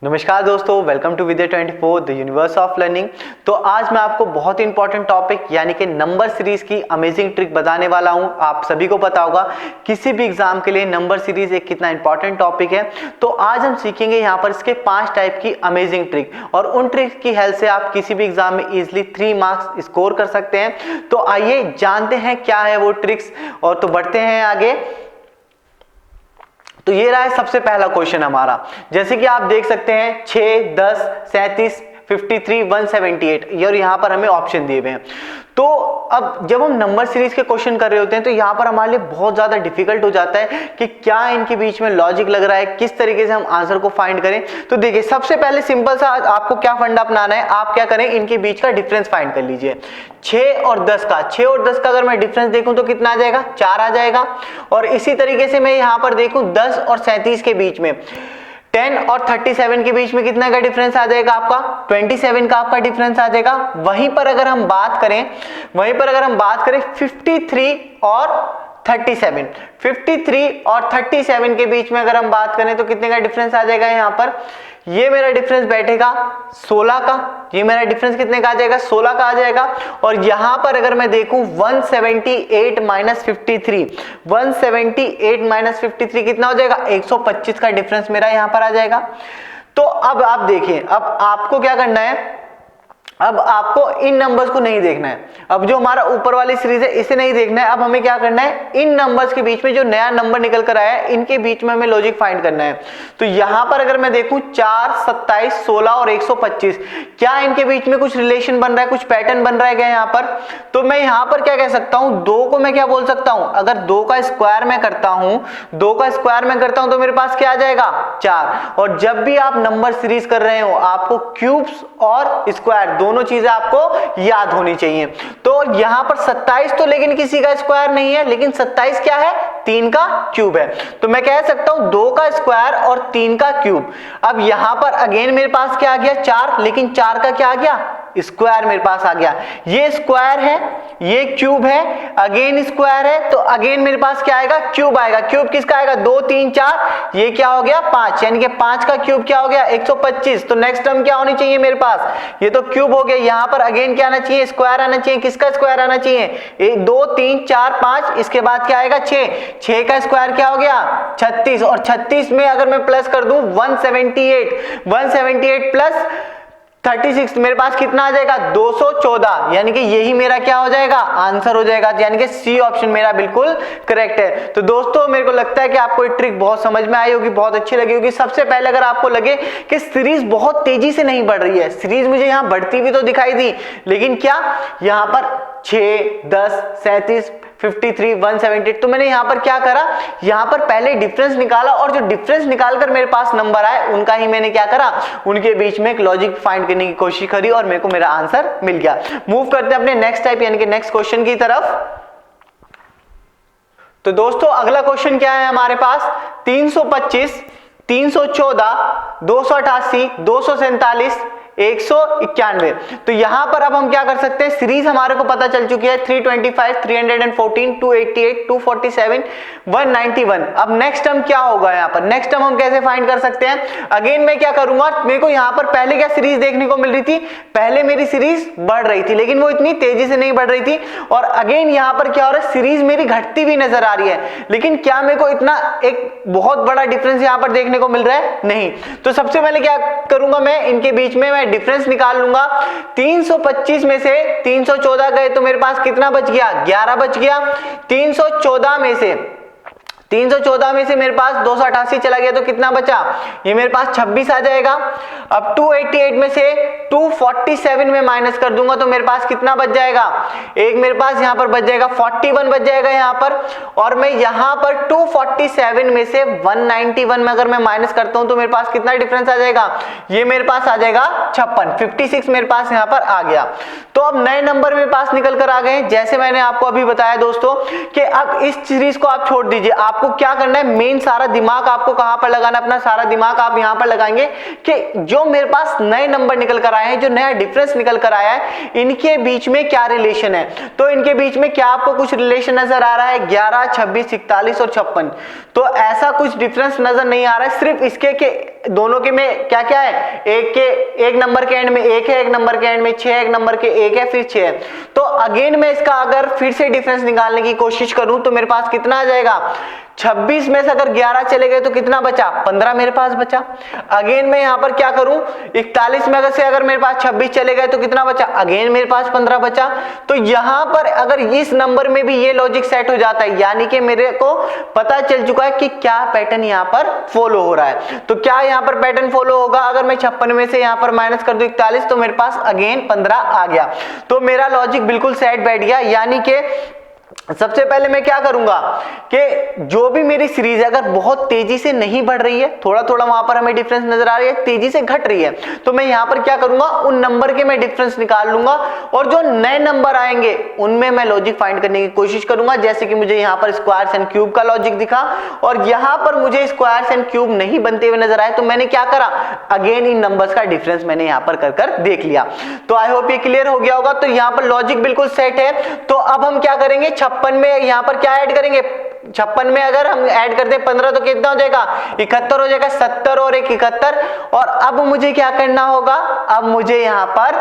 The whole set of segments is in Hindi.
नमस्कार दोस्तों, welcome to Vidya 24 the universe of learning. तो आज मैं आपको बहुत ही इंपॉर्टेंट टॉपिक यानी कि नंबर सीरीज की अमेजिंग ट्रिक बताने वाला हूं। आप सभी को पता होगा किसी भी एग्जाम के लिए नंबर सीरीज एक कितना इंपॉर्टेंट टॉपिक है। तो आज हम सीखेंगे यहाँ पर इसके 5 टाइप की अमेजिंग ट्रिक, और उन ट्रिक की हेल्प से आप किसी भी एग्जाम में इजिली 3 मार्क्स स्कोर कर सकते हैं। तो आइए जानते हैं क्या है वो ट्रिक्स, और तो बढ़ते हैं आगे। तो ये रहा है सबसे पहला क्वेश्चन हमारा। जैसे कि आप देख सकते हैं 6, 10, 37, 53, 178 और यहाँ पर हमें ऑप्शन दिए हुए हैं। तो अब जब हम नंबर सीरीज के क्वेश्चन कर रहे होते हैं तो यहाँ पर हमारे लिए बहुत ज्यादा डिफिकल्ट हो जाता है कि क्या इनके बीच में लॉजिक लग रहा है, किस तरीके से हम आंसर को फाइंड करें। तो देखिए, सबसे पहले सिंपल सा आपको क्या फंडा अपनाना है, आप क्या करें, इनके बीच का डिफरेंस फाइंड कर लीजिए। 6 और 10 का अगर मैं डिफरेंस देखूं तो कितना आ जाएगा, 4 आ जाएगा। और इसी तरीके से मैं यहाँ पर देखूं 10 और 37 के बीच में, 10 और 37 के बीच में कितना का डिफरेंस आ जाएगा, आपका 27 का आपका डिफरेंस आ जाएगा। वहीं पर अगर हम बात करें 53 और 37, 53 और 37 के बीच में अगर हम बात करें तो कितने का डिफरेंस आ जाएगा। यहाँ पर ये मेरा डिफरेंस बैठेगा 16 का, ये मेरा डिफरेंस कितने का आ जाएगा, 16 का आ जाएगा। और यहां पर अगर मैं देखूं 178 माइनस 53, 178 माइनस 53 कितना हो जाएगा, 125 का डिफरेंस मेरा यहां पर आ जाएगा। तो अब आप देखिए, अब आपको क्या करना है, अब आपको इन नंबर्स को नहीं देखना है, अब जो हमारा ऊपर वाली सीरीज है इसे नहीं देखना है। अब हमें क्या करना है, इन नंबर्स के बीच में जो नया नंबर निकल कर आया है इनके बीच में हमें लॉजिक फाइंड करना है। तो यहां पर अगर मैं देखूं 4, 27, 16 और 125, क्या इनके बीच में कुछ रिलेशन बन रहा है, कुछ पैटर्न बन रहा है क्या यहाँ पर। तो मैं यहां पर क्या कह सकता हूं, 2 को मैं क्या बोल सकता हूं, अगर 2 का स्क्वायर में करता हूं, 2 का स्क्वायर में करता हूं तो मेरे पास क्या आ जाएगा, 4। और जब भी आप नंबर सीरीज कर रहे हो आपको क्यूब्स और स्क्वायर दोनों चीजें आपको याद होनी चाहिए। तो यहां पर 27 तो लेकिन किसी का स्क्वायर नहीं है, लेकिन 27 क्या है, 3 का क्यूब है। तो मैं कह सकता हूं 2 का स्क्वायर और 3 का क्यूब। अब यहां पर अगेन मेरे पास क्या आ गया, 4, लेकिन 4 का क्या आ गया, स्क्वायर मेरे पास आ गया। ये स्क्वायर है, ये क्यूब है, अगेन स्क्वायर है, तो अगेन मेरे पास क्या आएगा, क्यूब आएगा। क्यूब किसका आएगा, 2, 3, 4, ये क्या हो गया 5, यानी कि 5 का क्यूब क्या हो गया, 125। तो नेक्स्ट टर्म क्या होनी चाहिए मेरे पास, ये तो क्यूब हो गया, यहां पर अगेन क्या आना चाहिए, स्क्वायर आना चाहिए। किसका स्क्वायर आना चाहिए, 2, 3, 4, 5, इसके बाद क्या आएगा 6, 6 का स्क्वायर क्या हो गया 36, और 36 में अगर मैं प्लस कर दूं 178 प्लस 36 मेरे पास कितना आ जाएगा, 214, यानी कि यही मेरा क्या हो जाएगा, आंसर हो जाएगा। यानी कि सी ऑप्शन मेरा बिल्कुल करेक्ट है। तो दोस्तों मेरे को लगता है कि आपको ये ट्रिक बहुत समझ में आई होगी, बहुत अच्छी लगी होगी। सबसे पहले अगर आपको लगे कि सीरीज बहुत तेजी से नहीं बढ़ रही है, सीरीज मुझे यहाँ बढ़ती हुई तो दिखाई दी, लेकिन क्या यहाँ पर 6, 10, 37, 53, 178, तो मैंने यहां पर क्या करा, यहां पर पहले डिफरेंस निकाला, और जो डिफरेंस निकालकर मेरे पास नंबर आए उनका ही मैंने क्या करा, उनके बीच में एक लॉजिक फाइंड करने की कोशिश करी, और मेरे को मेरा आंसर मिल गया। मूव करते हैं अपने नेक्स्ट टाइप यानी कि नेक्स्ट क्वेश्चन की तरफ। तो दोस्तों अगला क्वेश्चन क्या है हमारे पास, 325, 314, 288, 247, 191। तो यहां पर अब हम क्या कर सकते हैं, सीरीज हमारे को पता चल चुकी है 325, 314, 288, 247, 191। अब नेक्स्ट टर्म क्या होगा, यहां पर नेक्स्ट टर्म हम कैसे फाइंड कर सकते हैं। अगेन मैं क्या करूंगा, मेरे को यहां पर पहले क्या सीरीज देखने को मिल रही थी, पहले मेरी सीरीज बढ़ रही थी, लेकिन वो इतनी तेजी से नहीं बढ़ रही थी। और अगेन यहां पर क्या हो रहा है, सीरीज मेरी घटती हुई नजर आ रही है, लेकिन क्या मेरे को इतना एक बहुत बड़ा डिफरेंस यहां पर देखने को मिल रहा है, नहीं। तो सबसे पहले क्या करूंगा, मैं इनके बीच में डिफरेंस निकाल लूंगा। 325 में से 314 गए तो मेरे पास कितना बच गया, 11 बच गया। 314 में से मेरे पास 288 चला गया तो कितना बचा, ये मेरे पास 26 आ जाएगा। अब 288 में से 247 में माइनस कर दूंगा तो मेरे पास कितना बच जाएगा, एक मेरे पास यहां पर बच जाएगा 41 बच जाएगा यहां पर। और मैं यहां पर 247 में से 191 में अगर मैं माइनस करता हूं तो मेरे पास कितना डिफरेंस आ जाएगा, ये मेरे पास आ जाएगा 56 मेरे पास यहां पर आ गया। तो अब नए नंबर मेरे पास निकल कर आ गए। जैसे मैंने आपको अभी बताया दोस्तों कि अब इस सीरीज को आप छोड़ दीजिए, आपको क्या करना है, मेन सारा दिमाग आपको कहां पर लगाना, अपना सारा दिमाग आप यहां पर लगाएंगे कि जो मेरे पास नए नंबर निकल कर आए हैं, जो नया डिफरेंस निकल कर आया है, इनके बीच में क्या रिलेशन है। तो इनके बीच में क्या आपको कुछ रिलेशन नजर आ रहा है, 11, 26, 41 और 56। तो ऐसा कुछ डिफरेंस नजर नहीं आ रहा है, सिर्फ इसके के दोनों के में क्या क्या है, एक नंबर के एंड में 1 है, एक नंबर के एंड में 6 है, एक नंबर के 1 है, फिर 6 है। तो अगेन मैं इसका अगर फिर से डिफरेंस निकालने की कोशिश करूं तो मेरे पास कितना आ जाएगा, 26 में से अगर 11 चले गए तो कितना बचा, 15 मेरे पास बचा। अगेन मैं यहां पर क्या करूं, 41 में अगर मेरे पास 26 चले गए तो कितना बचा, अगेन मेरे पास 15 बचा। तो यहां पर अगर इस नंबर में भी ये लॉजिक सेट हो जाता है, यानी कि मेरे को पता चल चुका है कि क्या पैटर्न यहां पर फॉलो हो रहा है। तो क्या यहां पर पैटर्न फॉलो होगा, अगर मैं 56 में से यहां पर माइनस कर दूं 41 तो मेरे पास अगेन 15 आ गया। तो मेरा लॉजिक बिल्कुल सेट बैठ गया। यानी कि सबसे पहले मैं क्या करूंगा कि जो भी मेरी सीरीज है अगर बहुत तेजी से नहीं बढ़ रही है, थोड़ा थोड़ा वहां पर हमें डिफरेंस नजर आ रही है, तेजी से घट रही है, तो मैं यहां पर क्या करूंगा, उन नंबर के मैं डिफरेंस निकाल लूंगा और जो नए नंबर आएंगे उनमें मैं लॉजिक फाइंड करने की कोशिश करूंगा। जैसे कि मुझे यहां पर स्क्वायर्स एंड क्यूब का लॉजिक दिखा और यहां पर मुझे स्क्वायर्स एंड क्यूब नहीं बनते हुए नजर आए, तो मैंने क्या करा, अगेन इन नंबर्स का डिफरेंस मैंने यहां पर कर देख लिया। तो आई होप ये क्लियर हो गया होगा। तो यहां पर लॉजिक बिल्कुल सेट है। तो अब हम क्या करेंगे, 56 में यहां पर क्या ऐड करेंगे, 56 में अगर हम ऐड करते हैं 15 तो कितना हो जाएगा, 71 हो जाएगा, 70 और 1 71। और अब मुझे क्या करना होगा, अब मुझे यहां पर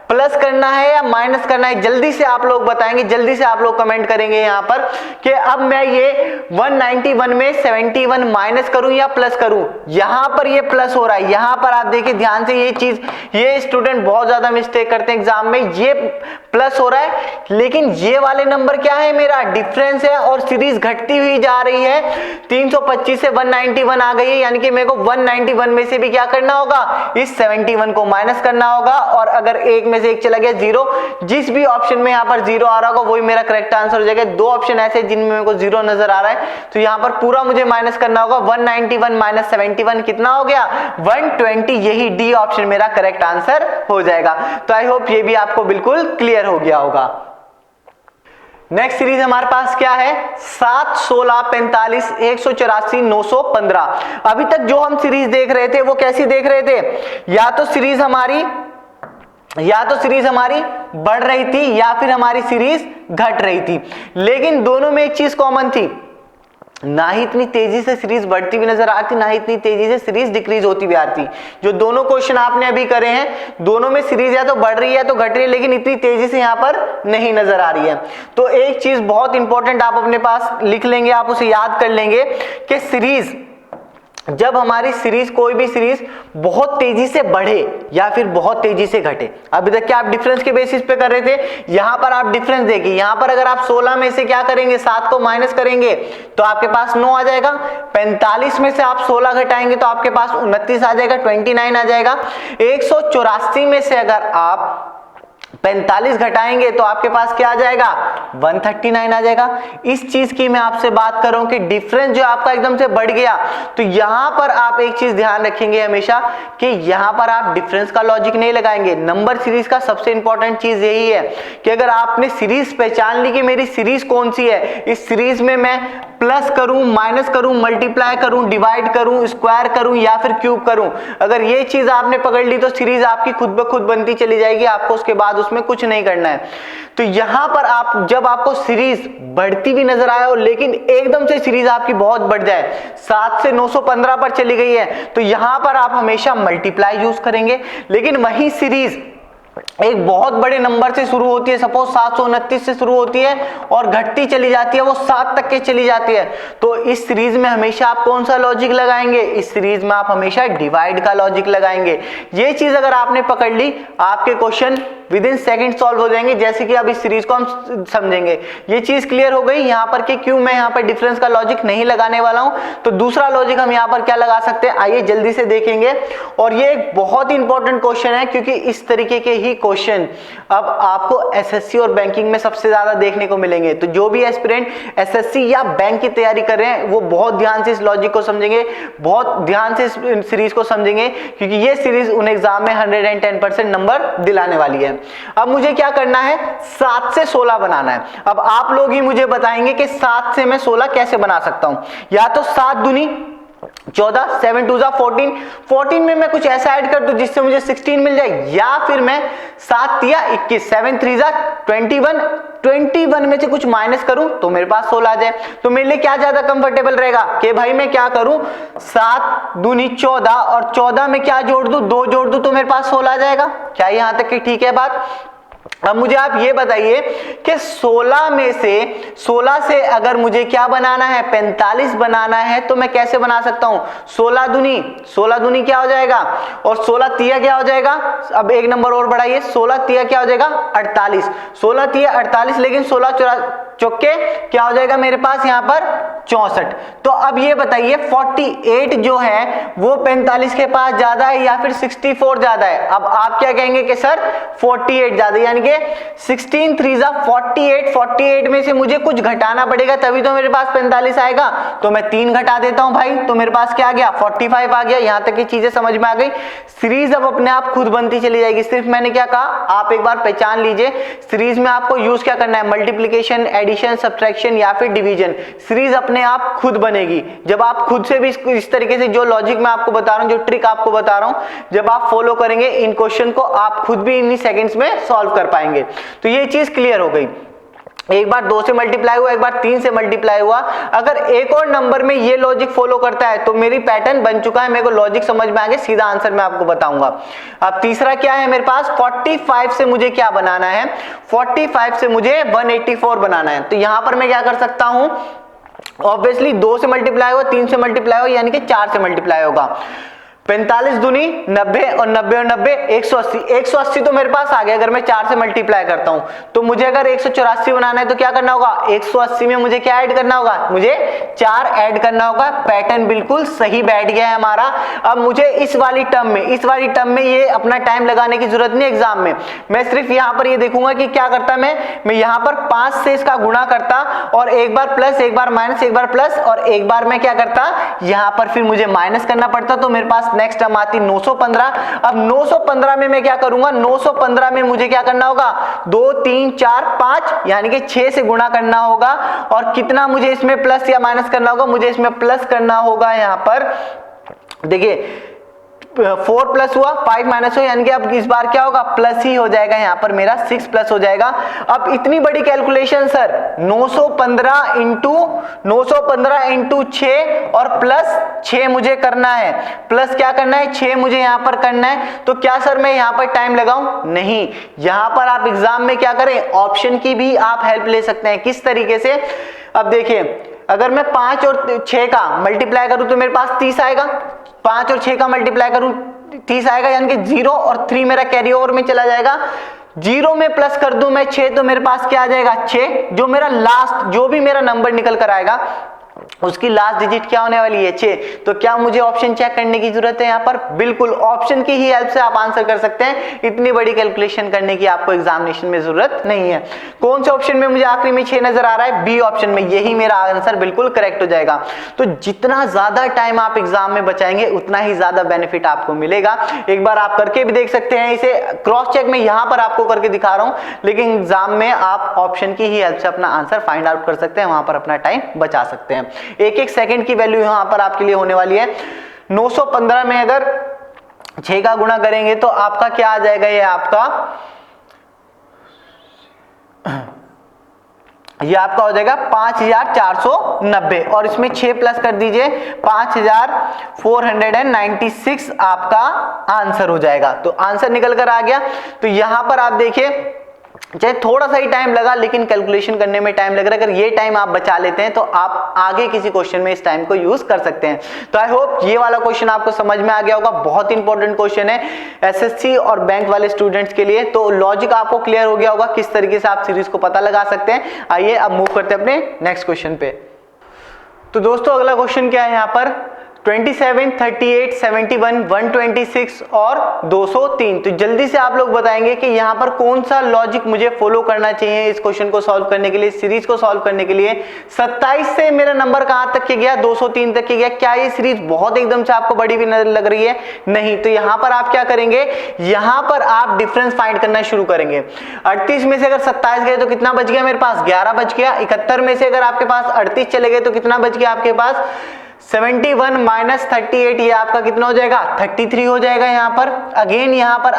प्लस करना है या माइनस करना है, जल्दी से आप लोग बताएंगे, जल्दी से आप लोग कमेंट करेंगे यहां पर कि अब मैं ये 191 में 71 माइनस करूं या प्लस करूं। यहां पर ये प्लस हो रहा है, यहां पर आप देखिए ध्यान से, ये चीज ये स्टूडेंट बहुत ज्यादा मिस्टेक करते हैं एग्जाम में, ये प्लस हो रहा है लेकिन ये वाले नंबर क्या है, मेरा डिफरेंस है और सीरीज घटती हुई जा रही है। 325 से 191 आ गई है, यानी कि मेरे को 191 में से भी क्या करना होगा, इस 71 को माइनस करना होगा। और अगर एक में से एक चला गया 0, जिस भी ऑप्शन में यहाँ पर 0 आ रहा होगा वही मेरा करेक्ट आंसर हो जाएगा। दो ऑप्शन ऐसे जिनमें मेरे को 0 नजर आ रहा है, तो यहाँ पर पूरा मुझे माइनस करना होगा। 191 माइनस 71 कितना हो गया, 120। यही डी ऑप्शन मेरा करेक्ट आंसर हो जाएगा। तो आई होप ये भी आपको बिल्कुल क्लियर हो गया होगा। नेक्स्ट सीरीज हमारे पास क्या है, 7, 16, 45, 184, 915। अभी तक जो हम सीरीज देख रहे थे वो कैसी देख रहे थे, या तो सीरीज हमारी बढ़ रही थी या फिर हमारी सीरीज घट रही थी। लेकिन दोनों में एक चीज कॉमन थी, ना ही इतनी तेजी से सीरीज बढ़ती हुई नजर आती, ना ही इतनी तेजी से सीरीज डिक्रीज होती हुई आती। जो दोनों क्वेश्चन आपने अभी करे हैं, दोनों में सीरीज या तो बढ़ रही है तो घट रही है, लेकिन इतनी तेजी से यहां पर नहीं नजर आ रही है। तो एक चीज बहुत इंपॉर्टेंट आप अपने पास लिख लेंगे, आप उसे याद कर लेंगे कि सीरीज, जब हमारी सीरीज, कोई भी सीरीज बहुत तेजी से बढ़े या फिर बहुत तेजी से घटे, अभी तक क्या आप डिफरेंस के बेसिस पे कर रहे थे, यहां पर आप डिफरेंस देखिए, यहां पर अगर आप 16 में से क्या करेंगे, 7 को माइनस करेंगे तो आपके पास 9 आ जाएगा। 45 में से आप 16 घटाएंगे तो आपके पास 29 आ जाएगा, 29 आ जाएगा। 184 में से अगर आप 45 घटाएंगे तो आपके पास क्या आ जाएगा, 139 आ जाएगा। इस चीज की मैं आपसे बात कर रहा हूं कि डिफरेंस जो आपका एकदम से बढ़ गया, तो यहां पर आप एक चीज ध्यान रखेंगे हमेशा कि यहां पर आप डिफरेंस का लॉजिक नहीं लगाएंगे। नंबर सीरीज का सबसे इंपॉर्टेंट चीज यही है कि अगर आपने सीरीज पहचान ली कि मेरी सीरीज कौन सी है, इस सीरीज में मैं प्लस करूं, माइनस करूं, मल्टीप्लाई करूं, डिवाइड करूं, स्क्वायर करूं या फिर क्यूब करूं, अगर ये चीज आपने पकड़ ली तो सीरीज आपकी खुद ब खुद बनती चली जाएगी, आपको उसके बाद उसमें कुछ नहीं करना है। तो यहां पर आप, जब आपको सीरीज बढ़ती हुई नजर आए हो लेकिन एकदम से सीरीज आपकी बहुत बढ़ जाए, 7 से 915 पर चली गई है, तो यहां पर आप हमेशा मल्टीप्लाई यूज करेंगे। लेकिन वही सीरीज एक बहुत बड़े नंबर से शुरू होती है, सपोज 729 से शुरू होती है और घटती चली जाती है, वो 7 तक के चली जाती है, तो इस सीरीज में हमेशा आप कौन सा लॉजिक लगाएंगे, इस सीरीज में आप हमेशा डिवाइड का लॉजिक लगाएंगे। ये चीज अगर आपने पकड़ ली, आपके question with in second solve हो जाएंगे। जैसे कि अब इस सीरीज को हम समझेंगे, ये चीज क्लियर हो गई यहां पर कि क्यों मैं यहां पर डिफरेंस का लॉजिक नहीं लगाने वाला हूं। तो दूसरा लॉजिक हम यहां पर क्या लगा सकते हैं, आइए जल्दी से देखेंगे। और ये एक बहुत ही इंपॉर्टेंट क्वेश्चन है, क्योंकि इस तरीके के ही क्वेश्चन अब आपको एसएससी और बैंकिंग में सबसे ज्यादा देखने को मिलेंगे। तो जो भी एस्पिरेंट एसएससी या बैंक की तैयारी कर रहे हैं वो बहुत ध्यान से इस लॉजिक को समझेंगे, बहुत ध्यान से इस सीरीज को समझेंगे, क्योंकि ये सीरीज उन एग्जाम में 110% नंबर दिलाने वाली है। अब मुझे क्या करना है, 7 से 16 बनाना है। अब आप लोग ही मुझे बताएंगे कि 7 से मैं 16 कैसे बना सकता हूं। या तो 7 दूनी 14, 7 2 14, 14 में मैं कुछ ऐसा ऐड कर दूं जिससे मुझे 16 मिल जाए, या फिर मैं 7 या 21, 7 3 21, 21 में से कुछ माइनस करूं तो मेरे पास 16 आ जाए। तो मेरे लिए क्या ज्यादा कंफर्टेबल रहेगा कि भाई मैं क्या करूं, 7 दूनी 14 और 14 में क्या जोड़ दूं, 2 जोड़ दूं तो मेरे पास 16 आ जाएगा। क्या यहां तक की ठीक है बात? अब मुझे आप ये बताइए कि 16 से अगर मुझे क्या बनाना है, 45 बनाना है, तो मैं कैसे बना सकता हूं? 16 दूनी क्या हो जाएगा, और 16 तिया क्या हो जाएगा? अब एक नंबर और बढ़ाइए, 16 तिया क्या हो जाएगा? 48, 16 तिया 48, लेकिन 16 चौके क्या हो जाएगा मेरे पास यहां पर? 64। तो अब ये बताइए 48 जो है वो 45 के पास ज्यादा है या फिर 64 ज्यादा है? अब आप क्या कहेंगे कि सर 48 ज्यादा, यानी कि 16 3 48, 48 में से मुझे कुछ घटाना पड़ेगा तभी तो मेरे पास 45 आएगा। तो मैं 3 घटा देता हूं भाई, तो मेरे पास क्या आ गया? 45 आ गया। यहां तक की चीजें समझ में आ गई। सीरीज अब अपने आप खुद बनती चली जाएगी। सिर्फ मैंने क्या कहा, आप एक बार पहचान लीजिए, सीरीज में आपको यूज क्या करना है? मल्टीप्लीकेशन, एडिशन, सब्ट्रैक्शन या फिर डिवीजन। सीरीज अपने आप खुद बनेगी जब आप खुद से भी इस तरीके से जो लॉजिक मैं आपको बता रहा हूं, जो ट्रिक आपको बता रहा हूं, जब आप फॉलो करेंगे इन क्वेश्चन को, आप खुद भी इन्हीं सेकंड्स में सॉल्व कर पाएंगे। तो ये चीज क्लियर हो गई। एक बार 2 से मल्टीप्लाई हुआ, एक बार 3 से मल्टीप्लाई हुआ। अगर एक और नंबर में ये लॉजिक फॉलो करता है तो मेरी पैटर्न बन चुका है, मेरे को लॉजिक समझ में आ गया, सीधा आंसर मैं आपको बताऊंगा। अब तीसरा क्या है मेरे पास? 45 से मुझे क्या बनाना है? 45 से मुझे 184 बनाना है। तो यहां पर मैं क्या कर सकता हूं? ऑब्वियसली 2 से मल्टीप्लाई हुआ, 3 से मल्टीप्लाई हुआ, यानी कि 4 से मल्टीप्लाई होगा। 45 दूनी 90 और 90 और 90 180, 180 तो मेरे पास आ गया अगर मैं 4 से मल्टीप्लाई करता हूं। तो मुझे अगर 184 बनाना है तो क्या करना होगा? 180 में मुझे क्या ऐड करना होगा? मुझे 4 ऐड करना होगा। पैटर्न बिल्कुल सही बैठ गया है हमारा। अब मुझे इस वाली टर्म में ये अपना टाइम लगाने की जरूरत नहीं एग्जाम में। मैं सिर्फ यहां पर ये देखूंगा कि क्या करता मैं यहां पर 5 से इसका गुणा करता और एक बार प्लस, एक बार माइनस, एक बार प्लस और एक बार मैं क्या करता, यहां पर फिर मुझे माइनस करना पड़ता। तो मेरे पास नेक्स्ट टर्म आती 915। अब 915 में मैं क्या करूंगा? 915 में मुझे क्या करना होगा? 2 3 4 5 यानी कि 6 से गुणा करना होगा। और कितना मुझे इसमें प्लस या माइनस करना होगा? मुझे इसमें प्लस करना होगा। यहां पर देखिए 4 प्लस हुआ, 5 माइनस हुआ, यानी कि अब इस बार क्या होगा? प्लस ही हो जाएगा। यहां पर मेरा 6 प्लस हो जाएगा। अब इतनी बड़ी कैलकुलेशन सर 915 इंटू 6 और प्लस 6 मुझे करना है। प्लस क्या करना है? 6 मुझे यहां पर करना है। तो क्या सर मैं यहां पर टाइम लगाऊं? नहीं। यहां पर आप एग्जाम में क्या करें? ऑप्शन की भी आप हेल्प ले सकते हैं। किस तरीके से? अब देखिए अगर मैं 5 और 6 का मल्टीप्लाई करूं तो मेरे पास 30 आएगा। 5 और 6 का मल्टीप्लाई करूं 30 आएगा, यानी कि 0 और 3 मेरा कैरी ओवर में चला जाएगा। 0 में प्लस कर दूं मैं 6 तो मेरे पास क्या आ जाएगा? 6। जो मेरा लास्ट जो भी मेरा नंबर निकल कर आएगा उसकी लास्ट डिजिट क्या होने वाली है? 6। तो क्या मुझे ऑप्शन चेक करने की जरूरत है? यहां पर बिल्कुल ऑप्शन की ही हेल्प से आप आंसर कर सकते हैं। इतनी बड़ी कैलकुलेशन करने की आपको एग्जामिनेशन में जरूरत नहीं है। कौन से ऑप्शन में मुझे आखिरी में 6 नजर आ रहा है? बी ऑप्शन में। यही मेरा आंसर बिल्कुल करेक्ट हो जाएगा। तो जितना ज्यादा टाइम आप एग्जाम में बचाएंगे उतना ही ज्यादा बेनिफिट आपको मिलेगा। एक बार आप करके भी देख सकते हैं। इसे क्रॉस चेक में यहां पर आपको करके दिखा रहा हूं, लेकिन एग्जाम में आप ऑप्शन की ही हेल्प से अपना आंसर फाइंड आउट कर सकते हैं, वहां पर अपना टाइम बचा सकते हैं। एक एक सेकंड की वैल्यू यहां पर आपके लिए होने वाली है। 915 में अगर 6 का गुणा करेंगे तो आपका क्या आ जाएगा? ये आपका हो जाएगा 5490 और इसमें 6 प्लस कर दीजिए 5496 आपका आंसर हो जाएगा। तो आंसर निकल कर आ गया। तो यहां पर आप देखिए चाहे थोड़ा सा ही टाइम लगा लेकिन कैलकुलेशन करने में टाइम लग रहा है। अगर ये टाइम आप बचा लेते हैं तो आप आगे किसी क्वेश्चन में इस टाइम को यूज कर सकते हैं। तो आई होप ये वाला क्वेश्चन आपको समझ में आ गया होगा। बहुत इंपॉर्टेंट क्वेश्चन है एसएससी और बैंक वाले स्टूडेंट्स के लिए। तो लॉजिक आपको क्लियर हो गया होगा किस तरीके से आप सीरीज को पता लगा सकते हैं। आइए अब मूव करते हैं अपने नेक्स्ट क्वेश्चन पे। तो दोस्तों अगला क्वेश्चन क्या है? यहाँ पर 27, 38, 71, 126 और 203। तो जल्दी से आप लोग बताएंगे कि यहाँ पर कौन सा लॉजिक मुझे फॉलो करना चाहिए इस क्वेश्चन को सॉल्व करने के लिए, सीरीज को सॉल्व करने के लिए। 27 से मेरा नंबर कहां तक के गया? 203 तक के गया। क्या ये सीरीज बहुत एकदम से आपको बड़ी भी लग रही है? नहीं। तो यहां पर आप क्या करेंगे? यहां पर आप डिफरेंस फाइंड करना शुरू करेंगे। 38 में से अगर 27 गए तो कितना बच गया मेरे पास? 11 बच गया। 71 में से अगर आपके पास 38 चले गए तो कितना बच गया आपके पास? 71 माइनस 38 ये आपका कितना हो जाएगा 33 हो जाएगा यहाँ पर। अगेन यहाँ पर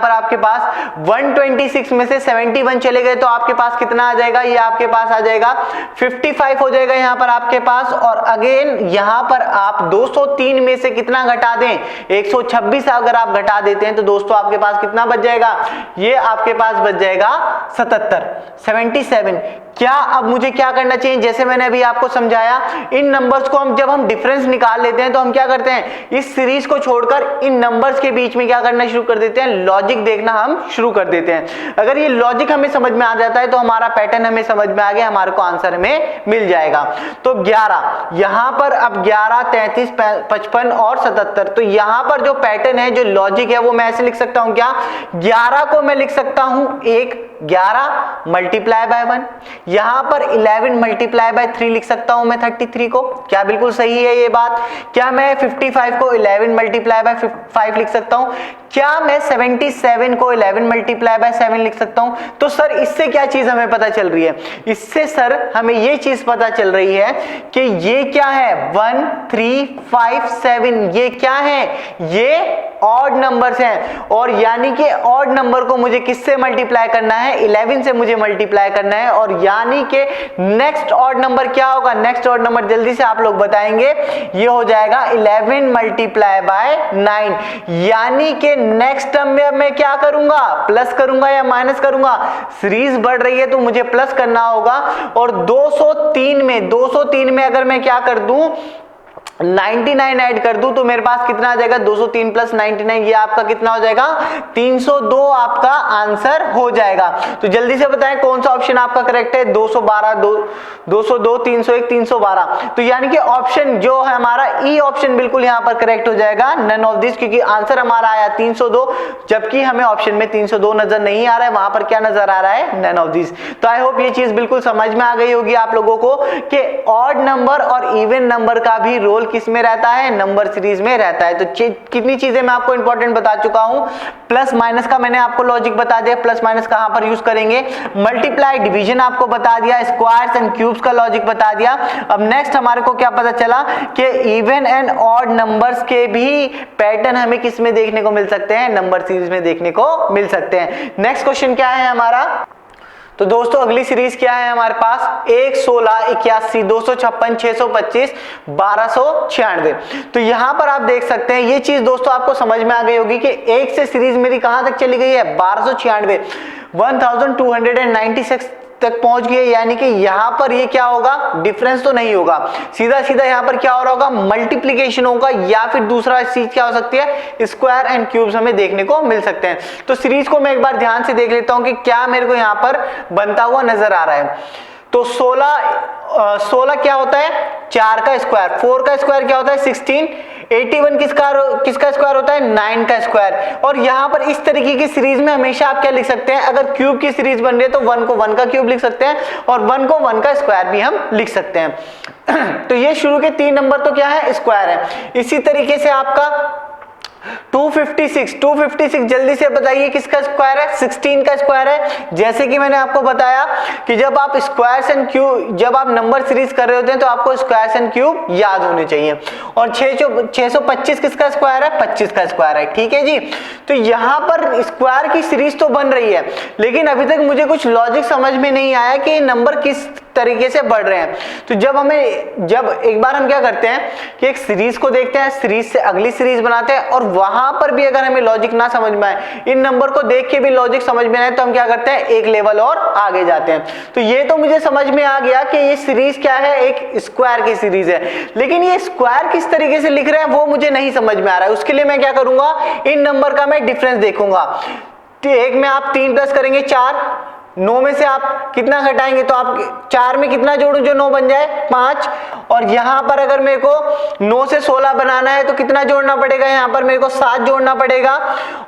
आपके पास 126 में से 71 चले गए तो आपके पास कितना आ जाएगा, ये आपके पास आ जाएगा 55 हो जाएगा यहाँ पर आपके पास। और अगेन यहाँ पर आप 203 में से कितना घटा दें, 126 अगर आप घटा देते हैं तो दोस्तों आपके पास कितना बच जाएगा, ये आपके पास बच जाएगा 77। क्या अब मुझे क्या करना चाहिए, जैसे मैंने अभी आपको समझाया, इन नंबर्स को जब हम डिफरेंस निकाल लेते हैं तो हम क्या करते हैं, इस सीरीज को छोड़कर इन नंबर्स के बीच में क्या करना शुरू कर देते हैं, लॉजिक देखना हम शुरू कर देते हैं। अगर ये लॉजिक हमें समझ में आ जाता है तो हमारा पैटर्न हमें समझ में आ गया, हमारे को आंसर हमें मिल जाएगा। तो 11 यहां पर, अब 11, 33, 55 और 77, तो यहां पर जो पैटर्न है, जो लॉजिक है, वो मैं ऐसे लिख सकता हूं क्या, 11 को मैं लिख सकता हूं 11 मल्टीप्लाई बाय 1, यहां पर 11 मल्टीप्लाई बाय 3 लिख सकता हूं मैं 33 को। क्या बिल्कुल सही है ये बात? क्या मैं 55 को 11 मल्टीप्लाई बाय 5 लिख सकता हूं? क्या मैं 77 को 11 मल्टीप्लाई बाय 7 लिख सकता हूं? तो सर इससे क्या चीज हमें पता चल रही है, इससे सर हमें ये चीज पता चल रही है कि ये क्या है, 1 3 5 7, ये क्या है, ये ऑड नंबर्स हैं। और यानी कि ऑड नंबर को मुझे किससे मल्टीप्लाई करना है, 11 से मुझे मल्टीप्लाई करना है। और यानी कि नेक्स्ट ऑड नंबर क्या होगा, नेक्स्ट ऑड नंबर जल्दी से आप लोग बताएंगे, ये हो जाएगा 11 मल्टीप्लाई बाय 9। यानी कि नेक्स्ट टर्म में अब मैं क्या करूंगा, प्लस करूंगा या माइनस करूंगा, सीरीज बढ़ रही है तो मुझे प्लस करना होगा। और 203 में अगर मैं क्या कर दूं, 99 ऐड कर दूं तो मेरे पास कितना आ जाएगा, 203 प्लस 99, ये आपका कितना हो जाएगा, 302 आपका आंसर हो जाएगा। तो जल्दी से बताएं कौन सा ऑप्शन आपका करेक्ट है, 212, 202, 301, 312। तो यानी कि ऑप्शन जो है हमारा ई ऑप्शन बिल्कुल यहां पर करेक्ट हो जाएगा, नन ऑफ दिस, क्योंकि आंसर हमारा आया 302, जबकि हमें ऑप्शन में 302 नजर नहीं आ रहा है, वहां पर क्या नजर आ रहा है, नन ऑफ दिस। तो आई होप ये चीज बिल्कुल समझ में आ गई होगी आप लोगों को कि ऑड नंबर और इवन नंबर का भी रोल किस में रहता है, नंबर सीरीज में रहता है। तो कितनी चीजें मैं आपको इंपॉर्टेंट बता चुका हूं, प्लस माइनस का मैंने आपको लॉजिक बता दिया, प्लस माइनस कहां पर यूज करेंगे, मल्टीप्लाई डिवीजन आपको बता दिया, स्क्वायर्स एंड क्यूब्स का लॉजिक बता दिया। अब नेक्स्ट हमारे को क्या पता चला कि इवन एंड ऑड नंबर्स के भी पैटर्न हमें किस में देखने को मिल सकते हैं, नंबर सीरीज में देखने को मिल सकते हैं। नेक्स्ट क्वेश्चन क्या है हमारा, तो दोस्तों अगली सीरीज क्या है हमारे पास, 1 16 81 256 625 1296। तो यहां पर आप देख सकते हैं ये चीज दोस्तों आपको समझ में आ गई होगी कि 1 से सीरीज मेरी कहां तक चली गई है, 1296, 1296 तक पहुंच गई। यानी कि यहां पर ये क्या होगा, डिफरेंस तो नहीं होगा, सीधा सीधा यहां पर क्या हो रहा होगा, मल्टीप्लीकेशन होगा, या फिर दूसरा चीज क्या हो सकती है, स्क्वायर एंड क्यूब्स हमें देखने को मिल सकते हैं। तो सीरीज को मैं एक बार ध्यान से देख लेता हूं कि क्या मेरे को यहां पर बनता हुआ नजर आ रहा है। तो 16 क्या होता है, 4 का स्क्वायर, 4 का स्क्वायर क्या होता है 16, 81 किसका स्क्वायर होता है, 9 का स्क्वायर। और यहां पर इस तरीके की सीरीज में हमेशा आप क्या लिख सकते हैं, अगर क्यूब की सीरीज बन रही है तो 1 को 1 का क्यूब लिख सकते हैं और 1 को 1 का स्क्वायर भी हम लिख सकते हैं। तो ये शुरू के 3 नंबर तो क्या है, स्क्वायर है। इसी तरीके से आपका 256 जल्दी से बताइए किसका स्क्वायर है, 16 का स्क्वायर है। जैसे कि मैंने आपको बताया कि जब आप स्क्वायर्स एंड क्यूब, जब आप नंबर सीरीज कर रहे होते हैं तो आपको स्क्वायर्स एंड क्यूब याद होने चाहिए। और 625 किसका स्क्वायर है, 25 का स्क्वायर है, ठीक है जी। तो यहां पर स्क्वायर की सीरीज तो बन रही है, लेकिन अभी तक मुझे कुछ लॉजिक समझ में नहीं आया कि नंबर किस तरीके से बढ़ रहे हैं। तो जब एक बार हम क्या करते हैं कि एक सीरीज को देखते हैं, सीरीज से अगली सीरीज बनाते हैं, और वहां पर भी अगर हमें लॉजिक ना समझ में आए, इन नंबर को देख के भी लॉजिक समझ में आए, तो हम क्या करते हैं, एक लेवल और आगे जाते हैं। तो ये तो मुझे समझ में आ गया कि ये सीरीज क्या है, एक स्क्वायर की सीरीज है, लेकिन ये स्क्वायर किस तरीके से लिख रहे हैं वो मुझे नहीं समझ में आ रहा है। उसके लिए मैं क्या करूंगा, इन नंबर का मैं डिफरेंस देखूंगा। एक में आप 3 प्लस करेंगे 4, 9 में से आप कितना घटाएंगे, तो आप 4 में कितना जोड़ूं जो 9 बन जाए, 5। और यहां पर अगर मेरे को 9 से 16 बनाना है तो कितना जोड़ना पड़ेगा, यहां पर मेरे को 7 जोड़ना पड़ेगा।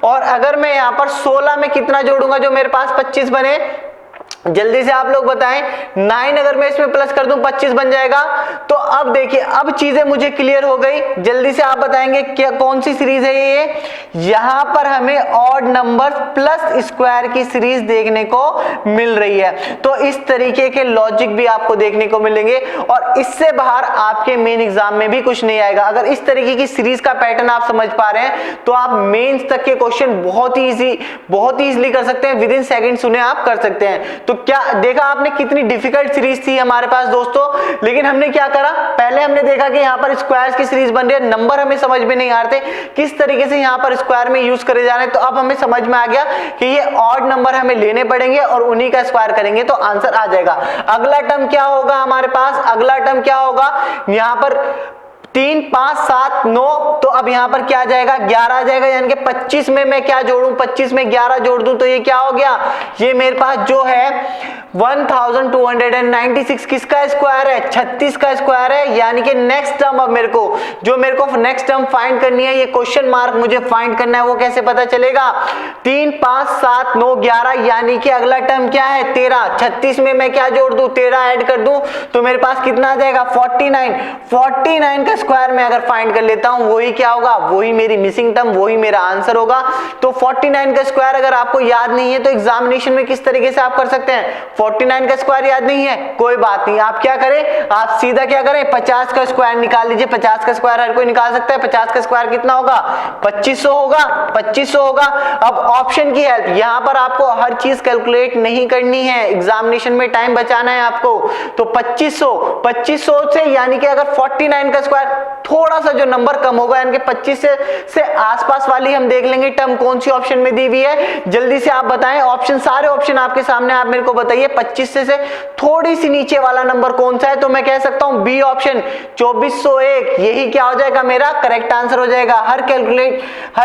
और अगर मैं यहां पर 16 में कितना जोड़ूंगा जो मेरे पास 25 बने, जल्दी से आप लोग बताएं। 9 अगर मैं इसमें प्लस कर दूं 25 बन जाएगा। तो अब देखिए, अब चीजें मुझे क्लियर हो गई। जल्दी से आप बताएंगे क्या कौन सी सीरीज है ये। यहां पर हमें ऑड नंबर प्लस स्क्वायर की सीरीज देखने को मिल रही है। तो इस तरीके के लॉजिक भी आपको देखने को मिलेंगे और इससे बाहर आपके मेन एग्जाम में भी कुछ नहीं आएगा। अगर इस तरीके की सीरीज का पैटर्न आप समझ पा रहे हैं तो आप मेंस तक के क्वेश्चन बहुत इजीली कर सकते हैं। विद इन सेकंड्स उन्हें आप कर सकते हैं। तो क्या देखा आपने कितनी डिफिकल्ट सीरीज थी हमारे पास दोस्तों, लेकिन हमने क्या करा, पहले हमने देखा कि यहां पर स्क्वायर्स की सीरीज बन रही है, नंबर हमें समझ में नहीं आ रहे थे किस तरीके से यहां पर स्क्वायर में यूज करे जा रहे हैं। तो अब हमें समझ में आ गया कि ये ऑड नंबर हमें लेने पड़ेंगे और उन्हीं का स्क्वायर करेंगे तो आंसर आ जाएगा। अगला टर्म क्या होगा हमारे पास, अगला टर्म क्या होगा, यहां पर 3 5 7 9, तो अब यहां पर क्या आ जाएगा 11 आ जाएगा। यानी कि 25 में मैं क्या जोड़ूं, 25 में 11 जोड़ दूं तो ये क्या हो गया, ये मेरे पास जो है 1296 किसका स्क्वायर है, 36 का स्क्वायर है। यानी कि नेक्स्ट टर्म अब मेरे को नेक्स्ट टर्म फाइंड करनी है, ये क्वेश्चन मार्क मुझे फाइंड करना है, वो कैसे पता चलेगा। 3 5 7 9 11 यानी कि अगला टर्म क्या है 13। 36 में मैं क्या जोड़ दूं, 13 ऐड कर दूं तो मेरे पास कितना आ जाएगा 49 का स्क्वायर में अगर फाइंड कर लेता हूं वही क्या होगा, वही मेरी मिसिंग टर्म, वही मेरा आंसर होगा। तो 49 का स्क्वायर अगर आपको याद नहीं है तो एग्जामिनेशन में किस तरीके से आप कर सकते हैं, 49 का स्क्वायर याद नहीं है कोई बात नहीं, आप क्या करें, आप सीधा क्या करें 50 का स्क्वायर निकाल लीजिए। 50 का स्क्वायर हर कोई निकाल सकता है। 50 का स्क्वायर कितना होगा 2500 होगा, 2500 होगा। अब ऑप्शन की हेल्प, यहां पर आपको हर चीज कैलकुलेट नहीं करनी है, एग्जामिनेशन में टाइम बचाना है आपको। तो 2500 से यानी कि अगर 49 का स्क्वायर थोड़ा सा जो नंबर कम होगा यानी कि 25 से आसपास वाली हम देख लेंगे टर्म कौन सी ऑप्शन में दी हुई है। जल्दी से आप बताएं, ऑप्शन सारे ऑप्शन आपके सामने, आप मेरे को बताइए 25 से थोड़ी सी नीचे वाला नंबर कौन सा है। तो मैं कह सकता हूं बी ऑप्शन 2401, यही क्या हो जाएगा मेरा करेक्ट आंसर हो जाएगा। हर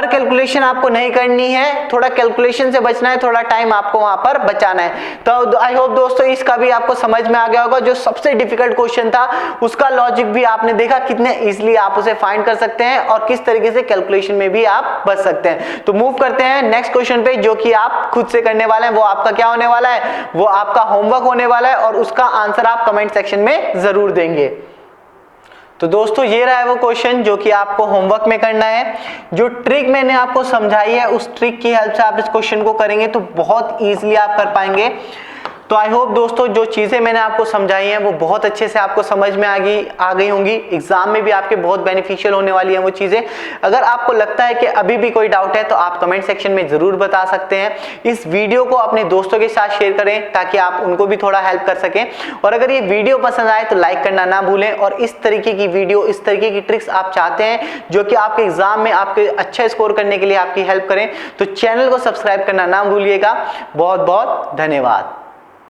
कैलकुलेशन आपको नहीं करनी है, थोड़ा कैलकुलेशन से बचना है, थोड़ा टाइम आपको वहां पर बचाना है। तो आई होप दोस्तों इसका भी आपको समझ में आ गया होगा। जो सबसे डिफिकल्ट क्वेश्चन था उसका लॉजिक भी आपने देखा कितने इजीली आप उसे फाइंड कर सकते हैं और किस तरीके से कैलकुलेशन में भी आप बच सकते हैं। तो मूव करते हैं नेक्स्ट क्वेश्चन पे जो कि आप खुद से करने वाले हैं। वो आपका क्या होने वाला है, वो आपका होमवर्क होने वाला है और उसका आंसर आप कमेंट सेक्शन में जरूर देंगे। तो दोस्तों ये रहा है वो क्वेश्चन जो कि आपको होमवर्क में करना है। जो ट्रिक मैंने आपको समझाई है उस ट्रिक की हेल्प से आप इस क्वेश्चन को करेंगे तो बहुत इजीली आप कर पाएंगे। तो आई होप दोस्तों जो चीज़ें मैंने आपको समझाई हैं वो बहुत अच्छे से आपको समझ में आ गई होंगी। एग्जाम में भी आपके बहुत बेनिफिशियल होने वाली हैं वो चीज़ें। अगर आपको लगता है कि अभी भी कोई डाउट है तो आप कमेंट सेक्शन में ज़रूर बता सकते हैं। इस वीडियो को अपने दोस्तों के साथ शेयर करें ताकि आप उनको भी थोड़ा हेल्प कर सकें। और अगर ये वीडियो पसंद आए तो लाइक करना ना भूलें। और इस तरीके की वीडियो, इस तरीके की ट्रिक्स आप चाहते हैं जो कि आपके एग्जाम में आपके अच्छा स्कोर करने के लिए आपकी हेल्प करें तो चैनल को सब्सक्राइब करना ना भूलिएगा। बहुत बहुत धन्यवाद।